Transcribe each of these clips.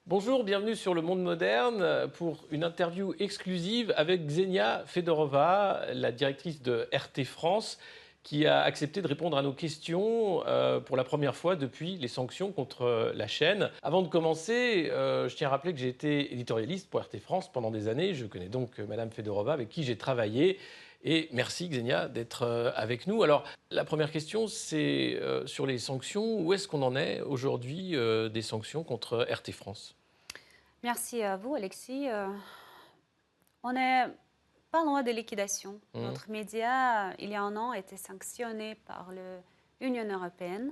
Bonjour, bienvenue sur Le Monde Moderne pour une interview exclusive avec Xenia Fedorova, la directrice de RT France, qui a accepté de répondre à nos questions pour la première fois depuis les sanctions contre la chaîne. Avant de commencer, je tiens à rappeler que j'ai été éditorialiste pour RT France pendant des années. Je connais donc Madame Fedorova avec qui j'ai travaillé. Et merci Xenia d'être avec nous. Alors, la première question, c'est sur les sanctions. Où est-ce qu'on en est aujourd'hui des sanctions contre RT France? Merci à vous, Alexis. On n'est pas loin de liquidation. Mhm. Notre média, il y a un an, a été sanctionné par l'Union européenne.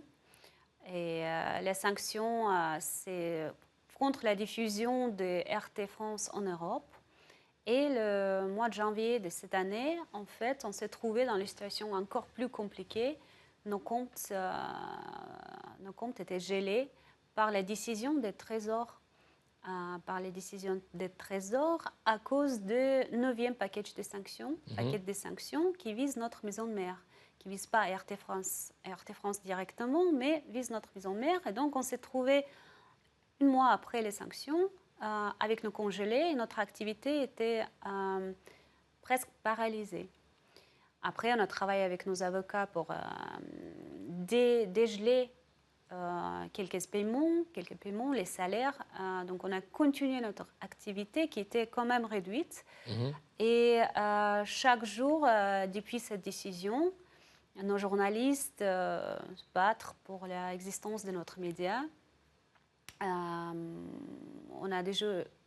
Et les sanctions, c'est contre la diffusion de RT France en Europe. Et le mois de janvier de cette année, en fait, on s'est trouvé dans une situation encore plus compliquée. Nos comptes étaient gelés par la décision des trésors à cause du 9e paquet de sanctions qui vise notre maison de mère, qui ne vise pas RT France directement, mais vise notre maison mère. Et donc, on s'est trouvé un mois après les sanctions avec nos congelés et notre activité était presque paralysée. Après, on a travaillé avec nos avocats pour dégeler quelques paiements, les salaires. Donc, on a continué notre activité qui était quand même réduite. Mhm. Et chaque jour, depuis cette décision, nos journalistes se battent pour l'existence de notre média. On a déjà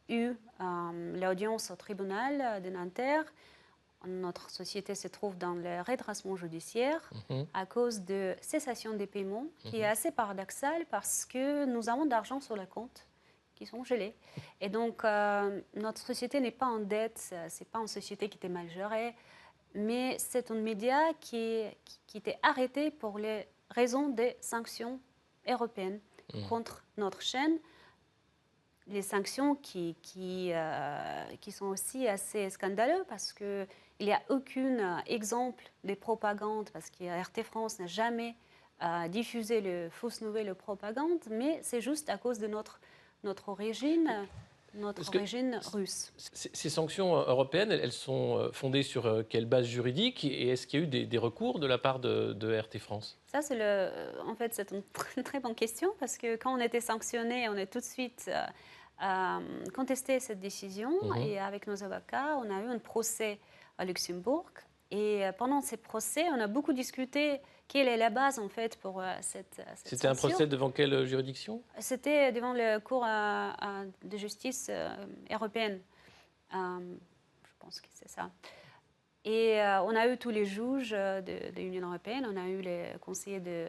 eu l'audience au tribunal de Nanterre. Notre société se trouve dans le redressement judiciaire Mhm. à cause de cessation des paiements, qui est Mhm. assez paradoxal parce que nous avons d'argent sur le compte qui sont gelés. Et donc, notre société n'est pas en dette, ce n'est pas une société qui était mal gérée, mais c'est un média qui était arrêté pour les raisons des sanctions européennes Mhm. contre notre chaîne. Les sanctions qui sont aussi assez scandaleuses parce qu'il n'y a aucun exemple de propagande, parce que RT France n'a jamais diffusé les fausses nouvelles de propagande, mais c'est juste à cause de notre origine, Parce que russe. ces sanctions européennes, elles sont fondées sur quelle base juridique et est-ce qu'il y a eu des recours de la part de RT France? Ça, en fait, c'est une très bonne question parce que quand on était sanctionné, on a tout de suite contesté cette décision Mhm. et avec nos avocats, on a eu un procès à Luxembourg. Et pendant ces procès, on a beaucoup discuté quelle est la base en fait pour cette C'était un censure. procès devant quelle juridiction? C'était devant la Cour de justice européenne. Je pense que c'est ça. Et on a eu tous les juges de l'Union européenne, on a eu les conseillers de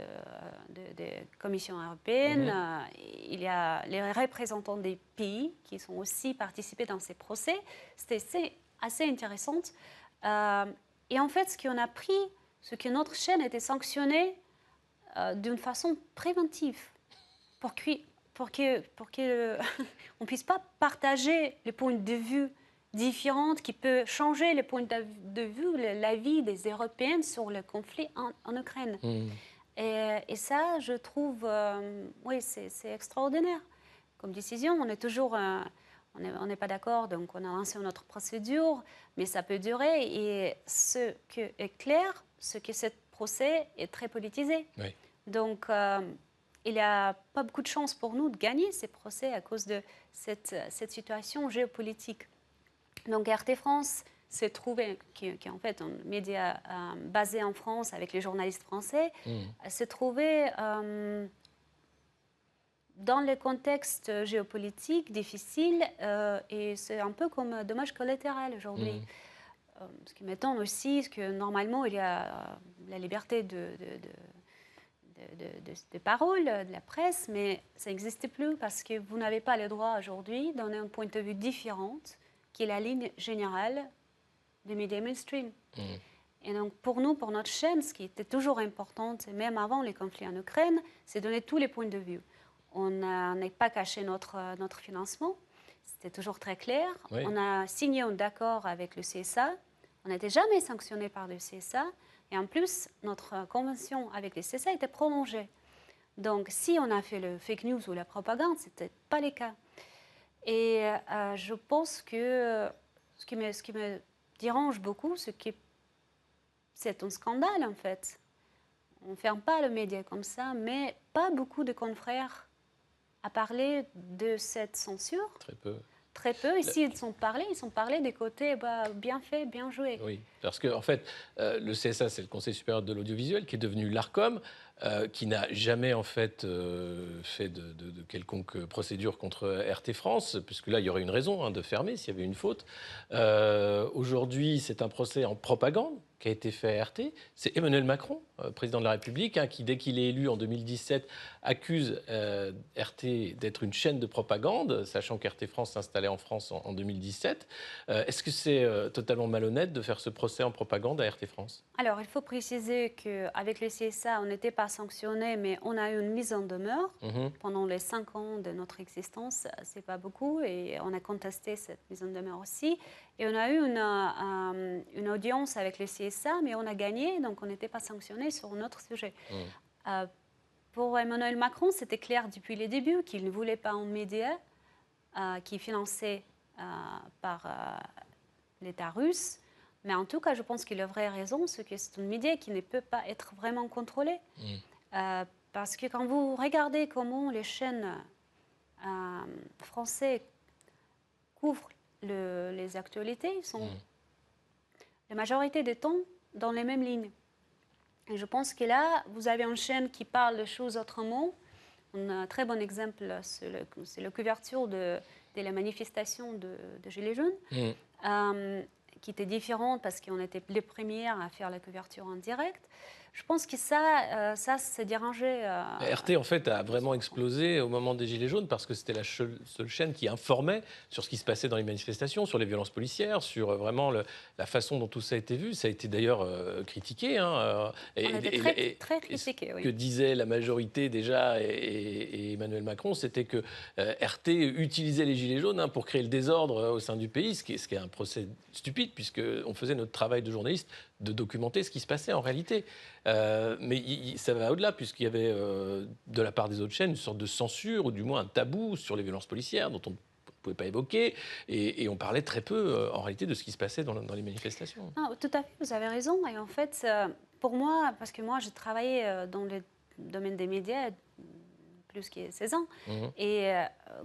Commission européenne, Mhm. il y a les représentants des pays qui sont aussi participés dans ces procès. C'était assez intéressant. Euh, et en fait, ce qu'on a appris, c'est que notre chaîne était sanctionnée d'une façon préventive pour que on puisse pas partager les points de vue différents qui peut changer les points de vue, l'avis des Européens sur le conflit en Ukraine. Mhm. Et ça, je trouve, oui, c'est extraordinaire. Comme décision, on est toujours, on n'est pas d'accord, donc on a lancé notre procédure, mais ça peut durer. Et ce qui est clair, c'est que ce procès est très politisé. Oui. Donc, il n'y a pas beaucoup de chances pour nous de gagner ces procès à cause de cette situation géopolitique. Donc, RT France s'est trouvé, qui est en fait un média basé en France avec les journalistes français, Mhm. s'est trouvé dans le contexte géopolitique difficile et c'est un peu comme un dommage collatéral aujourd'hui. Mhm. Ce qui m'étonne aussi, c'est que normalement, il y a la liberté de parole, de la presse, mais ça n'existe plus parce que vous n'avez pas le droit aujourd'hui de donner un point de vue différent qui est la ligne générale des médias mainstream. Mhm. Et donc pour nous, pour notre chaîne, ce qui était toujours important, même avant les conflits en Ukraine, c'est donner tous les points de vue. On n'est pas caché notre financement, c'était toujours très clair. Oui. On a signé un accord avec le CSA, on n'était jamais sanctionné par le CSA, et en plus, notre convention avec le CSA était prolongée. Donc si on a fait le fake news ou la propagande, ce n'était pas le cas. Et je pense que ce qui me dérange beaucoup, c'est un scandale en fait. On ne ferme pas le média comme ça, mais pas beaucoup de confrères à parler de cette censure. Très peu. Très peu. Ici, ils sont parlé des côtés bien fait, bien joué. Oui, parce que en fait, le CSA, c'est le Conseil supérieur de l'audiovisuel, qui est devenu l'Arcom, qui n'a jamais en fait fait de quelconque procédure contre RT France, puisque là, il y aurait une raison de fermer s'il y avait une faute. Aujourd'hui, c'est un procès en propagande qui a été fait à RT. C'est Emmanuel Macron, président de la République, qui, dès qu'il est élu en 2017, accuse RT d'être une chaîne de propagande, sachant qu'RT France s'installait en France en 2017. Est-ce que c'est totalement malhonnête de faire ce procès en propagande à RT France? Alors, il faut préciser qu'avec le CSA, on n'était pas sanctionné, mais on a eu une mise en demeure pendant les 5 ans de notre existence. C'est pas beaucoup, et on a contesté cette mise en demeure aussi. Et on a eu une audience avec le CSA, mais on a gagné, donc on n'était pas sanctionné sur un autre sujet. Pour Emmanuel Macron, c'était clair depuis le début qu'il ne voulait pas un média qui est financé par l'État russe. Mais en tout cas, je pense qu'il a vraie raison, c'est que c'est une média qui ne peut pas être vraiment contrôlée. Parce que quand vous regardez comment les chaînes françaises couvrent les actualités, ils sont la majorité du temps dans les mêmes lignes. Et je pense que là, vous avez une chaîne qui parle de choses autrement. Un très bon exemple, c'est la couverture de la manifestation de Gilets jaunes. Qui était différente parce qu'on était les premières à faire la couverture en direct. Je pense que ça s'est dérangé. RT, en fait, a vraiment explosé au moment des Gilets jaunes parce que c'était la seule chaîne qui informait sur ce qui se passait dans les manifestations, sur les violences policières, sur vraiment la façon dont tout ça a été vu. Ça a été d'ailleurs critiqué. On était très critiqué, oui. Ce que disait la majorité déjà et Emmanuel Macron, c'était que RT utilisait les Gilets jaunes pour créer le désordre au sein du pays, ce qui est un procès stupide puisqu'on faisait notre travail de journaliste de documenter ce qui se passait en réalité. Mais ça va au-delà, puisqu'il y avait de la part des autres chaînes une sorte de censure, ou du moins un tabou sur les violences policières dont on ne pouvait pas évoquer, et on parlait très peu en réalité de ce qui se passait dans les manifestations. Non, tout à fait, vous avez raison. Et en fait, pour moi, parce que moi j'ai travaillé dans le domaine des médias plus que 16 ans, et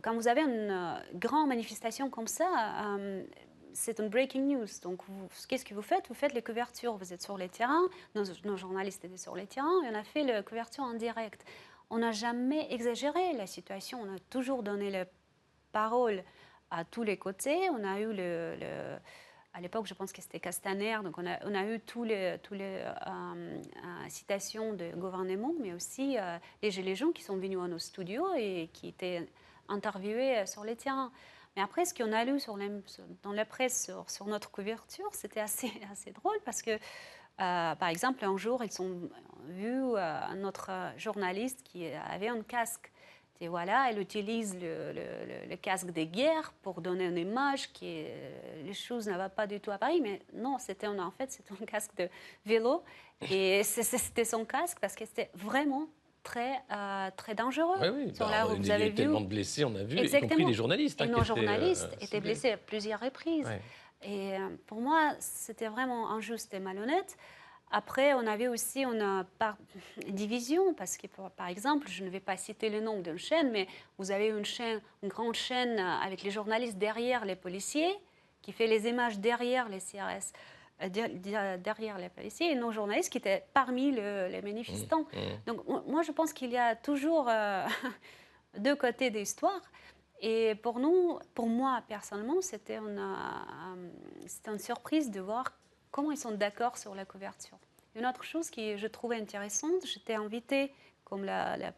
quand vous avez une grande manifestation comme ça, c'est une breaking news. Donc, qu'est-ce que vous faites? Vous faites les couvertures. Vous êtes sur les terrains. Nos journalistes étaient sur les terrains et on a fait la couverture en direct. On n'a jamais exagéré la situation. On a toujours donné la parole à tous les côtés. On a eu à l'époque, je pense que c'était Castaner. Donc, on a eu tous les citations de gouvernement, mais aussi les Gilets jaunes qui sont venus à nos studios et qui étaient interviewés sur les terrains. Mais après, ce qu'on a lu dans la presse sur notre couverture, c'était assez drôle parce que, par exemple, un jour, ils ont vu notre journaliste qui avait un casque. Et voilà, elle utilise le casque de guerre pour donner une image que les choses ne vont pas du tout à Paris. Mais non, en fait, c'était un casque de vélo. Et c'était son casque parce que c'était vraiment très dangereux. Oui. Sur la route, il y a eu tellement de blessés, on a vu, exactement. Y compris les journalistes. Et nos journalistes étaient blessés à plusieurs reprises. Ouais. Et pour moi, c'était vraiment injuste et malhonnête. Après, on avait aussi une division, parce que, par exemple, je ne vais pas citer le nom d'une chaîne, mais vous avez une grande chaîne avec les journalistes derrière les policiers, qui fait les images derrière les CRS. Derrière les policiers et nos journalistes qui étaient parmi les manifestants. Donc moi, je pense qu'il y a toujours deux côtés de l'histoire. Et pour moi, personnellement, c'était une surprise de voir comment ils sont d'accord sur la couverture. Une autre chose que je trouvais intéressante, j'étais invitée comme la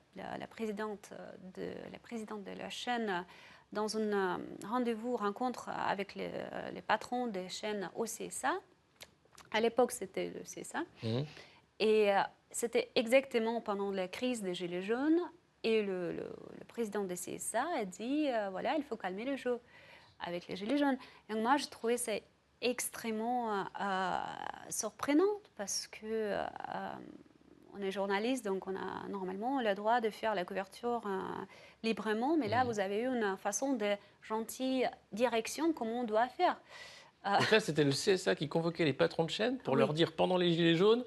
présidente de la chaîne dans un rencontre avec les patrons des chaînes au CSA. À l'époque, c'était le CSA. Et c'était exactement pendant la crise des Gilets jaunes. Et le président des CSA a dit, voilà, il faut calmer le jeu avec les Gilets jaunes. Et moi, je trouvais ça extrêmement surprenant parce que on est journaliste, donc on a normalement le droit de faire la couverture librement, mais là, vous avez eu une façon de gentille direction comment on doit faire. Donc là, c'était le CSA qui convoquait les patrons de chaîne pour Oui. leur dire, pendant les Gilets jaunes,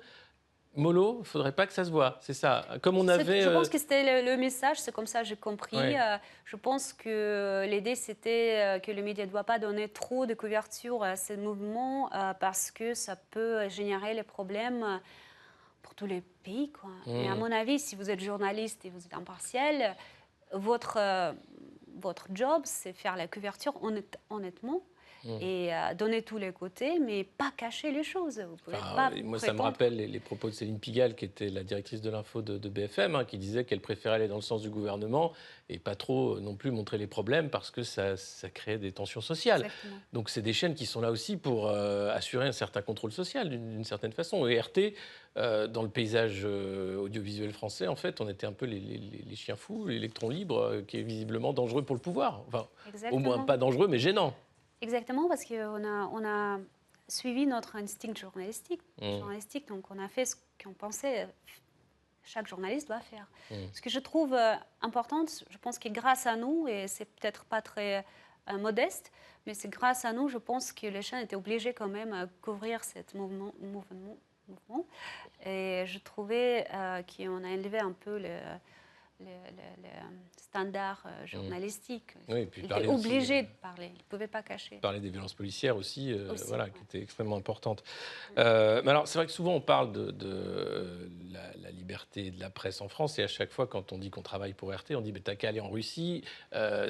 mollo, il ne faudrait pas que ça se voit, c'est ça. Comme on avait... Je pense que c'était le message, c'est comme ça que j'ai compris. Ouais. Je pense que l'idée, c'était que le média ne doit pas donner trop de couverture à ce mouvement parce que ça peut générer les problèmes pour tous les pays, quoi. Mais à mon avis, si vous êtes journaliste et vous êtes impartial, votre job, c'est faire la couverture honnêtement et donner tous les côtés, mais pas cacher les choses. Vous pouvez pas moi, ça me rappelle les propos de Céline Pigalle, qui était la directrice de l'info de BFM, qui disait qu'elle préférait aller dans le sens du gouvernement et pas trop non plus montrer les problèmes parce que ça crée des tensions sociales. Exactement. Donc c'est des chaînes qui sont là aussi pour assurer un certain contrôle social d'une certaine façon. Et RT, dans le paysage audiovisuel français, en fait, on était un peu les chiens fous, l'électron libre, qui est visiblement dangereux pour le pouvoir. Enfin, au moins pas dangereux, mais gênant. Exactement, parce qu'on a suivi notre instinct journalistique, donc on a fait ce qu'on pensait chaque journaliste doit faire. Ce que je trouve important, je pense que grâce à nous, et c'est peut-être pas très modeste, mais c'est grâce à nous, je pense que les chaînes étaient obligées quand même à couvrir ce mouvement. Et je trouvais qu'on a élevé un peu le standard journalistique. Oui, puis il était obligé de parler, il ne pouvait pas cacher. Parler des violences policières aussi, voilà, qui étaient extrêmement importantes. Mais alors, c'est vrai que souvent on parle de la liberté de la presse en France, et à chaque fois quand on dit qu'on travaille pour RT, on dit « t'as qu'à aller en Russie ».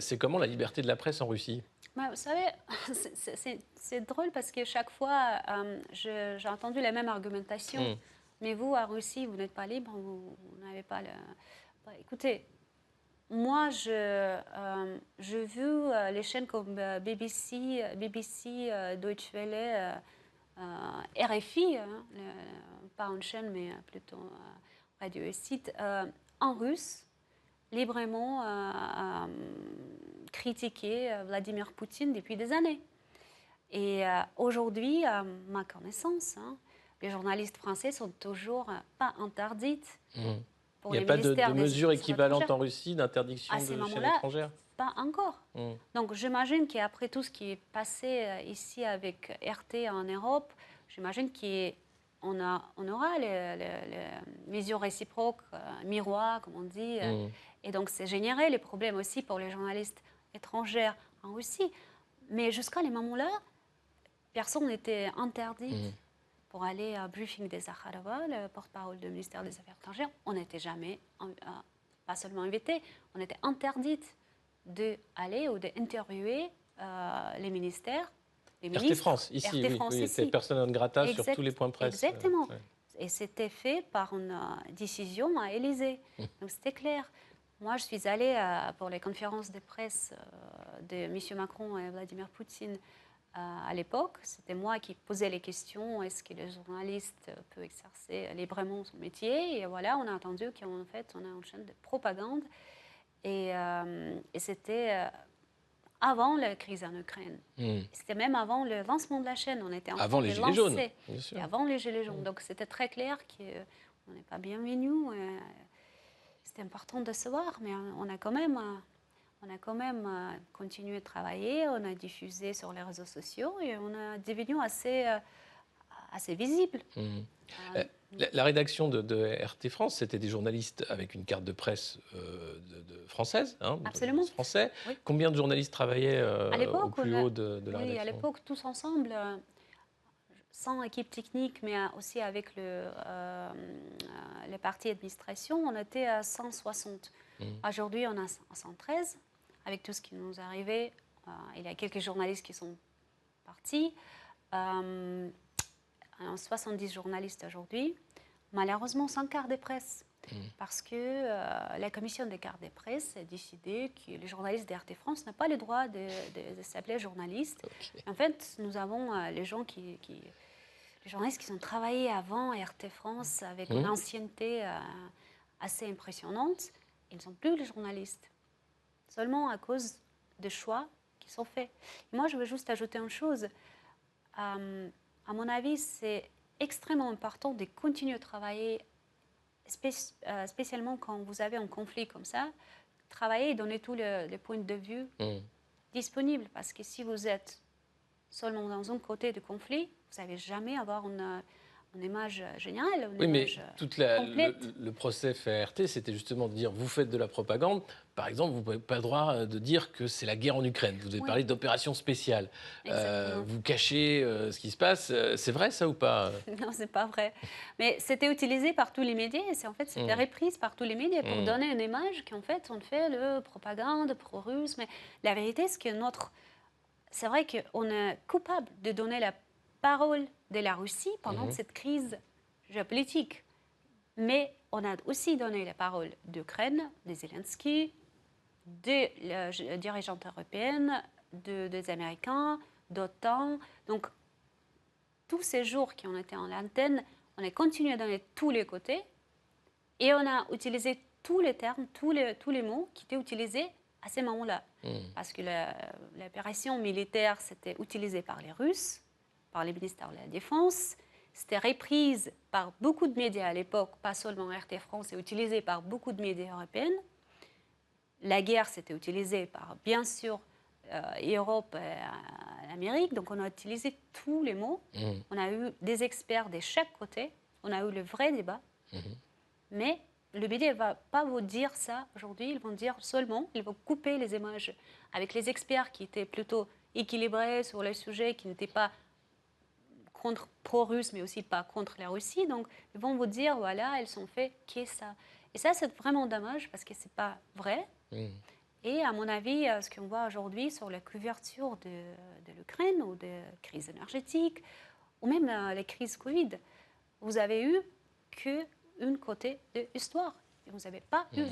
C'est comment la liberté de la presse en Russie ? Vous savez, c'est drôle parce que chaque fois, j'ai entendu la même argumentation. Mais vous, à Russie, vous n'êtes pas libre, vous n'avez pas le... Écoutez, moi, je vu les chaînes comme BBC, Deutsche Welle, RFI, pas une chaîne, mais plutôt radio et site, en russe, librement critiquer Vladimir Poutine depuis des années. Et aujourd'hui, à ma connaissance, les journalistes français sont toujours pas interdits. Il n'y a pas de mesure équivalente en Russie d'interdiction de chaînes étrangères ? Pas encore. Donc j'imagine qu'après tout ce qui est passé ici avec RT en Europe, j'imagine qu'on aura les mesures réciproques, miroirs, comme on dit. Et donc c'est générer les problèmes aussi pour les journalistes étrangers en Russie. Mais jusqu'à ce moment-là, personne n'était interdit. Pour aller à briefing des Zakharova, le porte-parole du ministère des Affaires étrangères, on n'était jamais, pas seulement invité, on était interdite d'aller ou d'interviewer les ministères. Les ministres, RT France, ici, oui, c'était persona non grata sur tous les points de presse. Exactement. Et c'était fait par une décision à Élysée. Donc c'était clair. Moi, je suis allée pour les conférences de presse de M. Macron et Vladimir Poutine. À l'époque, c'était moi qui posais les questions. Est-ce que le journaliste peut exercer librement son métier ? Et voilà, on a entendu qu'en fait, on a une chaîne de propagande. Et c'était avant la crise en Ukraine. C'était même avant le lancement de la chaîne. On était avant les Gilets jaunes, bien sûr. Et avant les Gilets jaunes. Donc c'était très clair qu'on n'est pas bienvenus. C'était important de se voir, mais on a quand même... On a quand même continué de travailler, on a diffusé sur les réseaux sociaux et on est devenu assez visible. La rédaction de RT France, c'était des journalistes avec une carte de presse française, Absolument. Français. Oui. Combien de journalistes travaillaient au plus haut de la rédaction ? Oui, à l'époque, tous ensemble, sans équipe technique, mais aussi avec les partis administration, on était à 160. Aujourd'hui, on a 113. Avec tout ce qui nous est arrivé, il y a quelques journalistes qui sont partis. 70 journalistes aujourd'hui. Malheureusement, sans carte de presse. Parce que la commission des cartes de presse a décidé que les journalistes d'RT France n'ont pas le droit de s'appeler journalistes. Okay. En fait, nous avons les journalistes qui ont travaillé avant RT France avec une ancienneté assez impressionnante. Ils ne sont plus les journalistes. Seulement à cause des choix qui sont faits. Et moi, je veux juste ajouter une chose. À mon avis, c'est extrêmement important de continuer à travailler spécialement quand vous avez un conflit comme ça, travailler et donner tous les points de vue disponibles. Parce que si vous êtes seulement dans un côté du conflit, vous n'allez jamais avoir une image générale, une Oui, mais image tout complète. le procès fait à RT, c'était justement de dire vous faites de la propagande. Par exemple, vous n'avez pas le droit de dire que c'est la guerre en Ukraine. Vous avez Oui, parlé d'opération spéciale. exactement. Vous cachez ce qui se passe. C'est vrai ça ou pas? Non, c'est pas vrai. Mais c'était utilisé par tous les médias. En fait, c'était repris par tous les médias pour donner une image qu'en fait, on fait le propagande pro-russe. Mais la vérité, c'est que c'est vrai qu'on est coupable de donner la parole de la Russie pendant cette crise géopolitique. Mais on a aussi donné la parole d'Ukraine, de Zelensky, des dirigeantes européennes, des Américains, d'OTAN. Donc, tous ces jours qui ont été en l'antenne, on a continué à donner tous les côtés et on a utilisé tous les termes, tous les mots qui étaient utilisés à ces moments-là. Parce que l'opération militaire, c'était utilisé par les Russes, par les ministères de la Défense. C'était reprise par beaucoup de médias à l'époque, pas seulement RT France, c'est utilisé par beaucoup de médias européens. La guerre, c'était utilisé par, bien sûr, Europe et Amérique. Donc, on a utilisé tous les mots. On a eu des experts de chaque côté. On a eu le vrai débat. Mais le BD ne va pas vous dire ça aujourd'hui. Ils vont dire seulement, ils vont couper les images avec les experts qui étaient plutôt équilibrés sur le sujet, qui n'étaient pas contre pro-russe, mais aussi pas contre la Russie. Donc, ils vont vous dire, voilà, elles sont faites, qu'est-ce ça? Et ça, c'est vraiment dommage parce que ce n'est pas vrai. Et à mon avis, ce qu'on voit aujourd'hui sur la couverture de l'Ukraine ou de crise énergétique, ou même les crises Covid, vous avez eu qu'une côté de l'histoire. Vous n'avez pas eu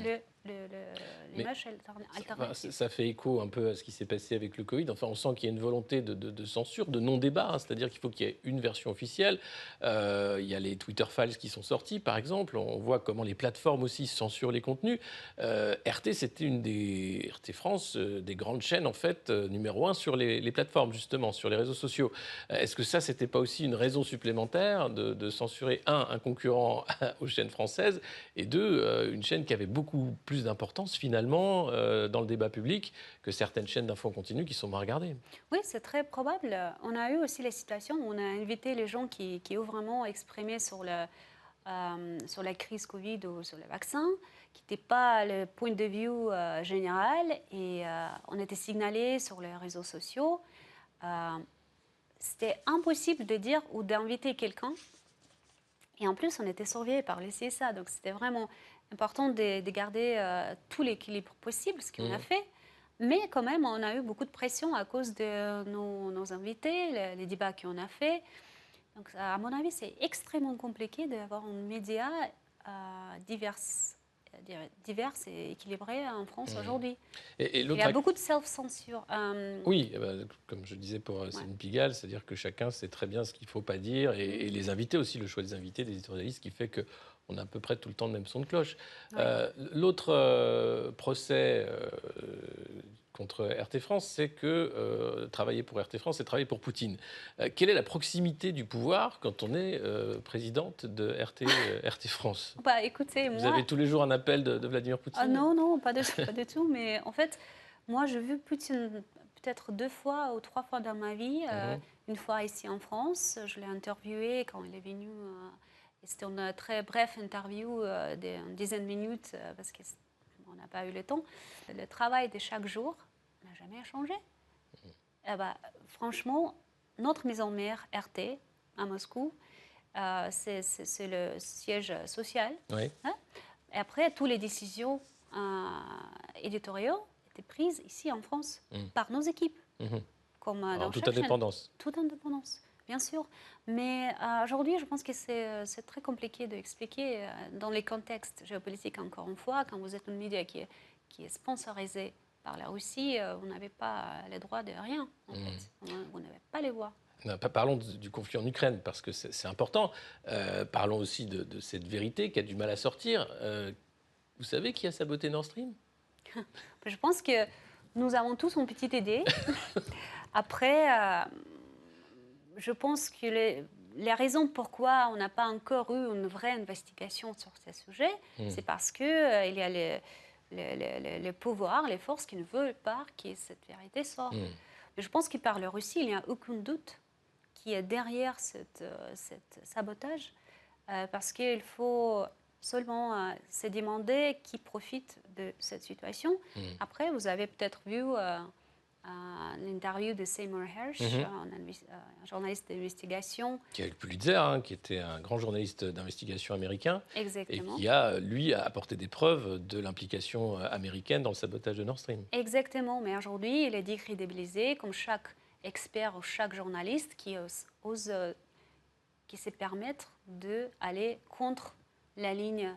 l'image alternative. Ça fait écho un peu à ce qui s'est passé avec le Covid. Enfin, on sent qu'il y a une volonté de censure, de non-débat. Hein. C'est-à-dire qu'il faut qu'il y ait une version officielle. Il y a les Twitter Files qui sont sortis, par exemple. On voit comment les plateformes aussi censurent les contenus. RT, c'était RT France, des grandes chaînes, en fait, numéro 1 sur les plateformes, justement, sur les réseaux sociaux. Est-ce que ça, c'était pas aussi une raison supplémentaire de censurer, un concurrent aux chaînes françaises, et deux, une chaîne qui avait beaucoup plus d'importance finalement dans le débat public que certaines chaînes d'infos continu qui sont moins regardées. Oui, c'est très probable. On a eu aussi les situations où on a invité les gens qui ont vraiment exprimé sur la crise Covid ou sur le vaccin, qui n'était pas le point de vue général, et on était signalé sur les réseaux sociaux. C'était impossible de dire ou d'inviter quelqu'un. Et en plus, on était surveillé par le CSA, donc c'était vraiment important de garder tout l'équilibre possible, ce qu'on a fait. Mais quand même, on a eu beaucoup de pression à cause de nos invités, les débats qu'on a fait. Donc, à mon avis, c'est extrêmement compliqué d'avoir un média divers et équilibré en France aujourd'hui. Il y a beaucoup de self-censure. Oui, comme je disais pour Céline Pigalle, c'est-à-dire que chacun sait très bien ce qu'il ne faut pas dire, et les invités aussi, le choix des invités, des éditorialistes, qui fait qu'on a à peu près tout le temps le même son de cloche. L'autre procès contre RT France, c'est que travailler pour RT France, c'est travailler pour Poutine. Quelle est la proximité du pouvoir quand on est présidente de RT France? Bah, écoutez, Vous avez tous les jours un appel de Vladimir Poutine? Non, pas du tout. Mais en fait, moi, j'ai vu Poutine peut-être 2 fois ou 3 fois dans ma vie. Une fois ici en France, je l'ai interviewé quand il est venu. C'était une très brève interview d'une dizaine de minutes parce qu'on n'a pas eu le temps. Le travail de chaque jour n'a jamais changé. Franchement, notre maison mère, RT, à Moscou, c'est le siège social. Oui. Hein. Et après, toutes les décisions éditoriales étaient prises ici en France par nos équipes. Comme dans toute chaque indépendance. Chaîne. Toute indépendance, bien sûr. Mais aujourd'hui, je pense que c'est très compliqué d'expliquer dans les contextes géopolitiques, encore une fois, quand vous êtes un média qui est sponsorisé par la Russie, vous n'avez pas les droits de rien, en fait. Vous n'avez pas les voix. Parlons du conflit en Ukraine, parce que c'est important. Parlons aussi de cette vérité qui a du mal à sortir. Vous savez qui a saboté Nord Stream? Je pense que nous avons tous une petite idée. Après, je pense que les raisons pourquoi on n'a pas encore eu une vraie investigation sur ces sujets, c'est parce qu'il il y a le pouvoir, les forces qui ne veulent pas que cette vérité sorte. Mais je pense que par la Russie, il n'y a aucun doute qui est derrière cette sabotage, parce qu'il faut seulement se demander qui profite de cette situation. Après, vous avez peut-être vu l'interview de Seymour Hersh, un journaliste d'investigation. Qui est avec Pulitzer, qui était un grand journaliste d'investigation américain. Exactement. Et qui lui, a apporté des preuves de l'implication américaine dans le sabotage de Nord Stream. Exactement, mais aujourd'hui, il est décrédibilisé comme chaque expert ou chaque journaliste qui ose qui sait permettre d'aller contre la ligne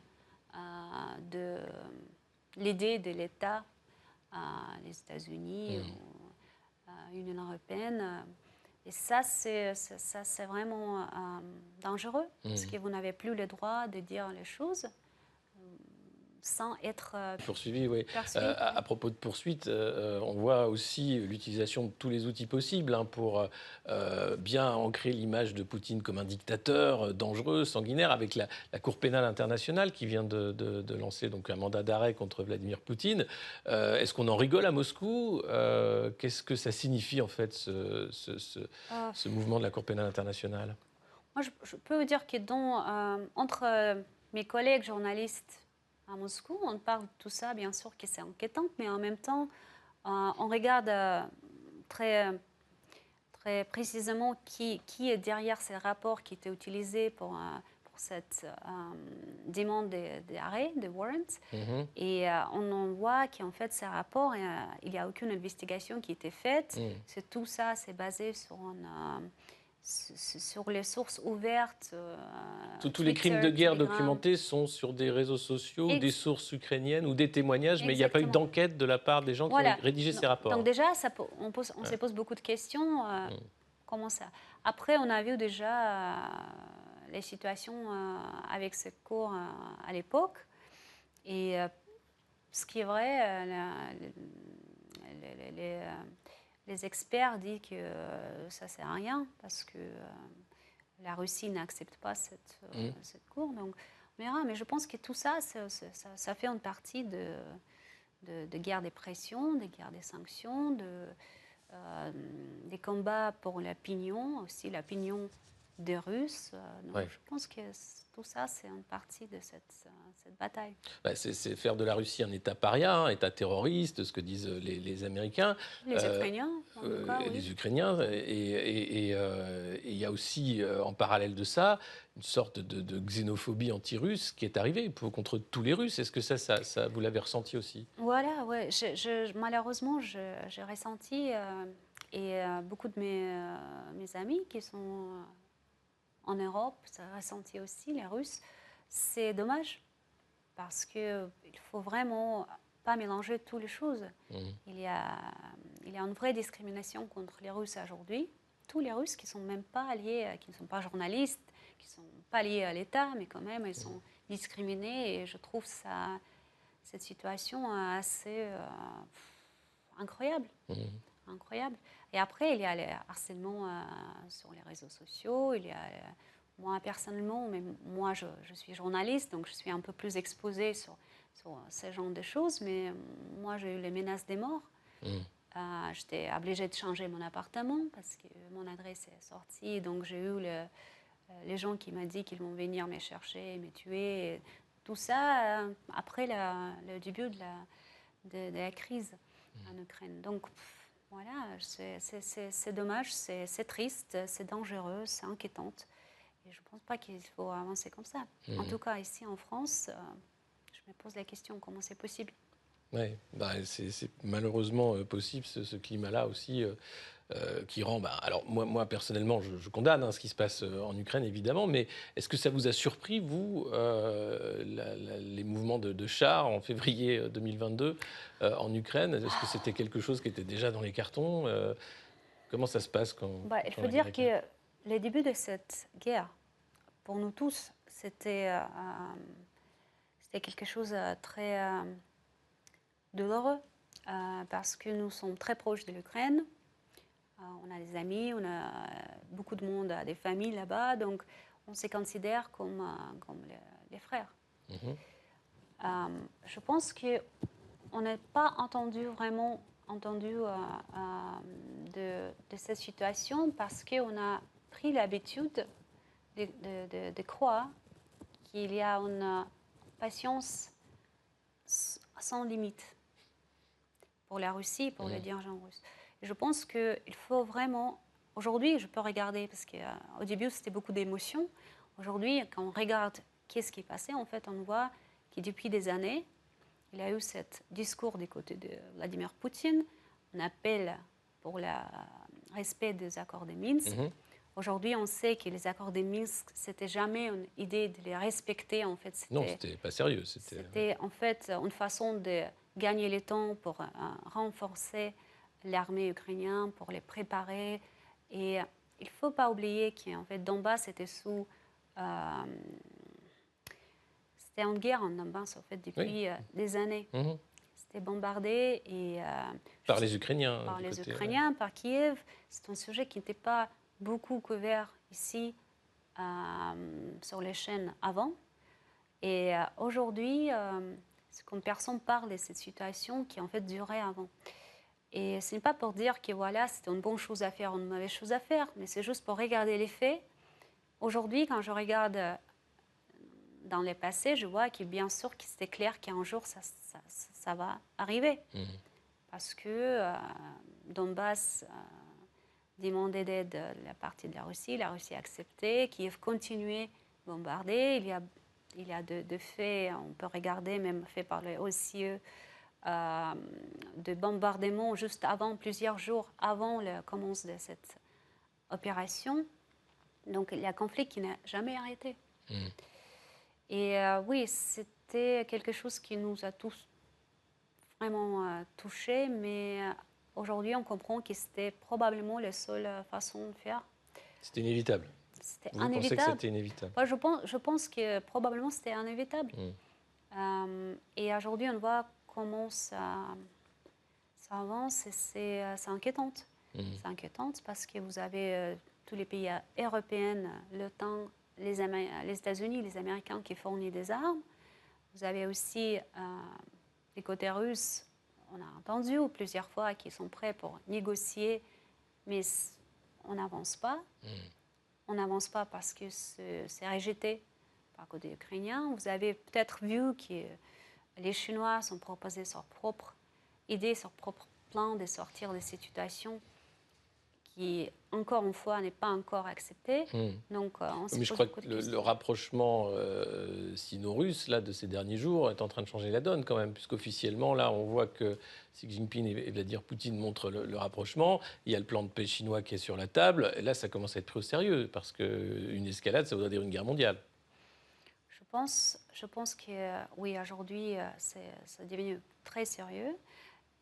de l'idée de l'État, les États-Unis ou l'Union européenne. Et ça, c'est vraiment dangereux, parce que vous n'avez plus le droit de dire les choses sans être poursuivi. Oui. poursuivi. À propos de poursuite, on voit aussi l'utilisation de tous les outils possibles pour bien ancrer l'image de Poutine comme un dictateur dangereux, sanguinaire, avec la Cour pénale internationale qui vient de lancer donc un mandat d'arrêt contre Vladimir Poutine. Est-ce qu'on en rigole à Moscou? Qu'est-ce que ça signifie en fait ce mouvement de la Cour pénale internationale? Moi, je peux vous dire que entre mes collègues journalistes à Moscou, on parle de tout ça, bien sûr que c'est inquiétant, mais en même temps, on regarde très précisément qui est derrière ces rapports qui étaient utilisés pour cette demande d'arrêt, de warrant. Et on voit qu'en fait, ces rapports, il n'y a aucune investigation qui a été faite. Tout ça, c'est basé sur les sources ouvertes. Tous les crimes de guerre documentés sont sur des réseaux sociaux, des sources ukrainiennes ou des témoignages, mais il n'y a pas eu d'enquête de la part des gens qui ont rédigé ces rapports. Donc déjà, on se pose beaucoup de questions. Comment ça? Après, on a vu déjà les situations avec ce cours à l'époque. Et ce qui est vrai, les experts disent que ça ne sert à rien parce que la Russie n'accepte pas cette cour. Donc, on verra. Mais je pense que tout ça, ça fait une partie de guerre des pressions, des guerres des sanctions, des combats pour l'opinion, aussi l'opinion des Russes. Donc je pense que tout ça, c'est une partie de cette bataille. C'est faire de la Russie un État paria, un État terroriste, ce que disent les Américains. Les Ukrainiens, en tout cas, oui. Les Ukrainiens. Et il y a aussi, en parallèle de ça, une sorte de xénophobie anti-russe qui est arrivée contre tous les Russes. Est-ce que ça vous l'avez ressenti aussi? Voilà, ouais. Malheureusement, j'ai ressenti, et beaucoup de mes amis qui sont en Europe, ça a ressenti aussi, les Russes. C'est dommage, parce qu'il ne faut vraiment pas mélanger toutes les choses. Il y a une vraie discrimination contre les Russes aujourd'hui. Tous les Russes qui ne sont même pas liés, qui ne sont pas journalistes, qui ne sont pas liés à l'État, mais quand même, ils sont discriminés. Et je trouve cette situation assez incroyable. Incroyable. Et après, il y a le harcèlement sur les réseaux sociaux. Il y a, moi, personnellement, mais moi, je suis journaliste, donc je suis un peu plus exposée sur ce genre de choses. Mais moi, j'ai eu les menaces de mort. J'étais obligée de changer mon appartement parce que mon adresse est sortie. Donc, j'ai eu les gens qui m'ont dit qu'ils vont venir me chercher et me tuer. Et tout ça après le début de la crise en Ukraine. Donc, voilà, c'est dommage, c'est triste, c'est dangereux, c'est inquiétant. Et je ne pense pas qu'il faut avancer comme ça. En tout cas, ici en France, je me pose la question, comment c'est possible? Oui, c'est malheureusement possible, ce climat-là aussi, qui rend... alors moi personnellement, je condamne ce qui se passe en Ukraine, évidemment, mais est-ce que ça vous a surpris, vous, les mouvements de chars en février 2022 en Ukraine? Est-ce que c'était quelque chose qui était déjà dans les cartons? Comment ça se passe quand il faut dire que le début de cette guerre, pour nous tous, c'était quelque chose de très douloureux, parce que nous sommes très proches de l'Ukraine. On a des amis, on a beaucoup de monde, des familles là-bas, donc on se considère comme les frères. Je pense qu'on n'a pas vraiment entendu de cette situation parce qu'on a pris l'habitude de croire qu'il y a une patience sans limite pour la Russie, pour les dirigeants russes. Et je pense qu'il faut vraiment... Aujourd'hui, je peux regarder, parce qu'au début, c'était beaucoup d'émotions. Aujourd'hui, quand on regarde qu'est-ce qui est passé, en fait, on voit que depuis des années, il y a eu ce discours du côté de Vladimir Poutine. On appelle pour le respect des accords de Minsk. Aujourd'hui, on sait que les accords de Minsk, c'était jamais une idée de les respecter. En fait, non, c'était pas sérieux. C'était en fait une façon de gagner le temps pour renforcer l'armée ukrainienne, pour les préparer. Et il ne faut pas oublier qu'en fait, Donbass était sous... c'était en guerre en Donbass, en fait, depuis des années. C'était bombardé et... par les Ukrainiens. Par les Ukrainiens, par Kiev. C'est un sujet qui n'était pas beaucoup couvert ici sur les chaînes avant. Et aujourd'hui, comme personne parle de cette situation qui en fait durait avant. Et ce n'est pas pour dire que voilà, c'était une bonne chose à faire ou une mauvaise chose à faire, mais c'est juste pour regarder les faits. Aujourd'hui, quand je regarde dans le passé, je vois que bien sûr que c'était clair qu'un jour ça va arriver. Parce que Donbass demandait d'aide de la partie de la Russie a accepté, Kiev continuait à bombarder. Il y a de faits, on peut regarder, même faits par le OSCE, de bombardements juste avant, plusieurs jours avant le commencement de cette opération. Donc il y a un conflit qui n'a jamais arrêté. Et oui, c'était quelque chose qui nous a tous vraiment touchés, mais aujourd'hui on comprend que c'était probablement la seule façon de faire. C'était inévitable. C'était inévitable. Vous pensez que c'était inévitable? Ouais, je pense que probablement c'était inévitable. Et aujourd'hui, on voit comment ça avance et c'est inquiétant. C'est inquiétant parce que vous avez tous les pays européens, l'OTAN, les États-Unis, les Américains qui fournissent des armes. Vous avez aussi les côtés russes, on a entendu plusieurs fois qu'ils sont prêts pour négocier, mais on n'avance pas. On n'avance pas parce que c'est rejeté par le côté ukrainien. Vous avez peut-être vu que les Chinois sont proposés leur propre idée, leur propre plan de sortir de cette situation qui, encore une fois, n'est pas encore acceptée. Donc, mais je crois que le rapprochement sino-russe là, de ces derniers jours est en train de changer la donne quand même, puisqu'officiellement, là, on voit que Xi Jinping et Vladimir Poutine montrent le rapprochement. Il y a le plan de paix chinois qui est sur la table. Et là, ça commence à être pris au sérieux, parce qu'une escalade, ça voudrait dire une guerre mondiale. Je pense que, oui, aujourd'hui, ça devient très sérieux.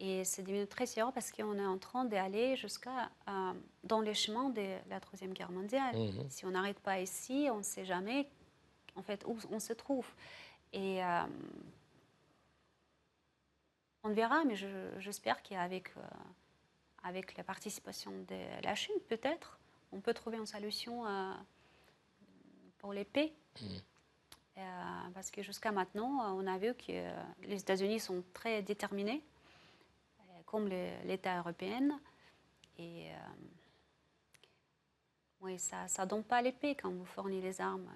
Et c'est devenu très sérieux parce qu'on est en train d'aller jusqu'à dans le chemin de la Troisième Guerre mondiale. Si on n'arrête pas ici, on ne sait jamais en fait, où on se trouve. Et on verra, mais j'espère qu'avec avec la participation de la Chine, peut-être, on peut trouver une solution pour les paix. Parce que jusqu'à maintenant, on a vu que les États-Unis sont très déterminés, comme l'État européen. Et oui, ça ne donne pas l'épée quand vous fournissez les armes.